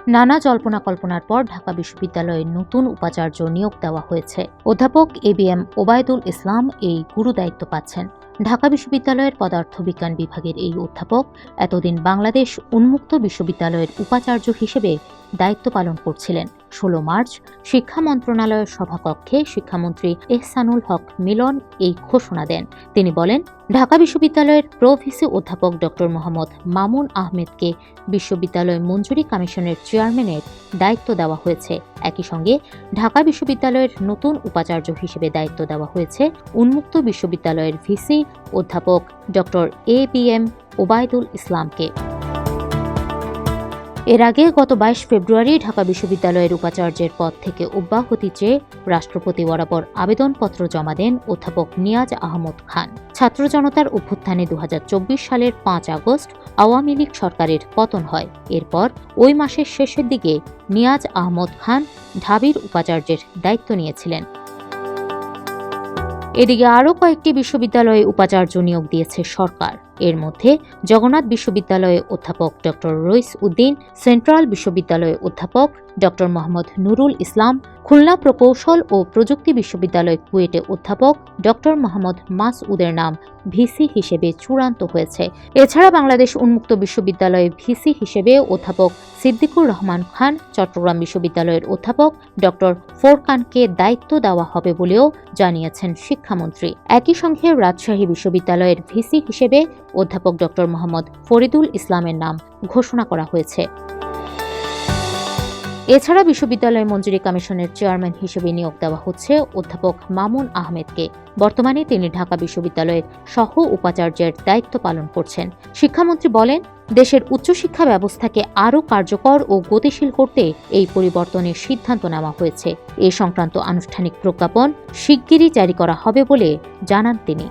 নানা জল্পনা কল্পনার পর ঢাকা বিশ্ববিদ্যালয়ে নতুন উপাচার্য নিয়োগ দেওয়া হয়েছে। অধ্যাপক ABM ওবায়দুল ইসলাম এই গুরু দায়িত্ব পাচ্ছেন। ঢাকা বিশ্ববিদ্যালয়ের পদার্থবিজ্ঞান বিভাগের এই অধ্যাপক এতদিন বাংলাদেশ উন্মুক্ত বিশ্ববিদ্যালয়ের উপাচার্য হিসেবে দায়িত্ব পালন করছিলেন। 16 মার্চ শিক্ষা মন্ত্রণালয়ের সভাকক্ষে শিক্ষামন্ত্রী এহসানুল হক মিলন এই ঘোষণা দেন। তিনি বলেন, ঢাকা বিশ্ববিদ্যালয়ের প্রভিসি অধ্যাপক ড. মোহাম্মদ মামুন আহমেদকে বিশ্ববিদ্যালয় মঞ্জুরি কমিশনের চেয়ারম্যানের দায়িত্ব দেওয়া হয়েছে। একই সঙ্গে ঢাকা বিশ্ববিদ্যালয়ের নতুন উপাচার্য হিসেবে দায়িত্ব দেওয়া হয়েছে উন্মুক্ত বিশ্ববিদ্যালয়ের ভিসি অধ্যাপক ড. ABM ওবায়দুল ইসলামকে। এর আগে গত 22 ফেব্রুয়ারি ঢাকা বিশ্ববিদ্যালয়ের উপাচার্যের পদ থেকে অব্যাহতি চেয়ে রাষ্ট্রপতি বরাবর আবেদনপত্র জমা দেন অধ্যাপক নিয়াজ আহমদ খান। ছাত্র জনতার অভ্যুত্থানে 2024 সালের 5 আগস্ট আওয়ামী লীগ সরকারের পতন হয়। এরপর ওই মাসের শেষের দিকে নিয়াজ আহমদ খান ঢাবির উপাচার্যের দায়িত্ব নিয়েছিলেন। এদিকে আরও কয়েকটি বিশ্ববিদ্যালয়ে উপাচার্য নিয়োগ দিয়েছে সরকার। এর মধ্যে জগন্নাথ বিশ্ববিদ্যালয়ে অধ্যাপক ড. রইস উদ্দিন, সেন্ট্রাল বিশ্ববিদ্যালয়ে অধ্যাপক ড. মোহাম্মদ নুরুল ইসলাম, খুলনা প্রকৌশল ও প্রযুক্তি বিশ্ববিদ্যালয় কুয়েটে অধ্যাপক ড. মোহাম্মদ মাসউদের নাম ভিসি হিসেবে চূড়ান্ত হয়েছে। এছাড়া বাংলাদেশ উন্মুক্ত বিশ্ববিদ্যালয়ে ভিসি হিসেবে অধ্যাপক সিদ্দিকুর রহমান খান, চট্টগ্রাম বিশ্ববিদ্যালয়ের অধ্যাপক ড. ফোরকানকে দায়িত্ব দেওয়া হবে বলেও জানিয়েছেন শিক্ষামন্ত্রী। একই সঙ্গে রাজশাহী বিশ্ববিদ্যালয়ের ভিসি হিসেবে অধ্যাপক ড. মোহাম্মদ ফরিদুল ইসলামের নাম ঘোষণা করা হয়েছে। এছাড়া বিশ্ববিদ্যালয় মঞ্জুরি কমিশনের চেয়ারম্যান হিসেবে নিয়োগ দেওয়া হচ্ছে অধ্যাপক মামুন আহমেদকে। বর্তমানে তিনি ঢাকা বিশ্ববিদ্যালয়ের সহ উপাচার্যের দায়িত্ব পালন করছেন। শিক্ষামন্ত্রী বলেন, দেশের উচ্চশিক্ষা ব্যবস্থাকে আরও কার্যকর ও গতিশীল করতে এই পরিবর্তনের সিদ্ধান্ত নেওয়া হয়েছে। এ সংক্রান্ত আনুষ্ঠানিক প্রজ্ঞাপন শিগগিরই জারি করা হবে বলে জানান তিনি।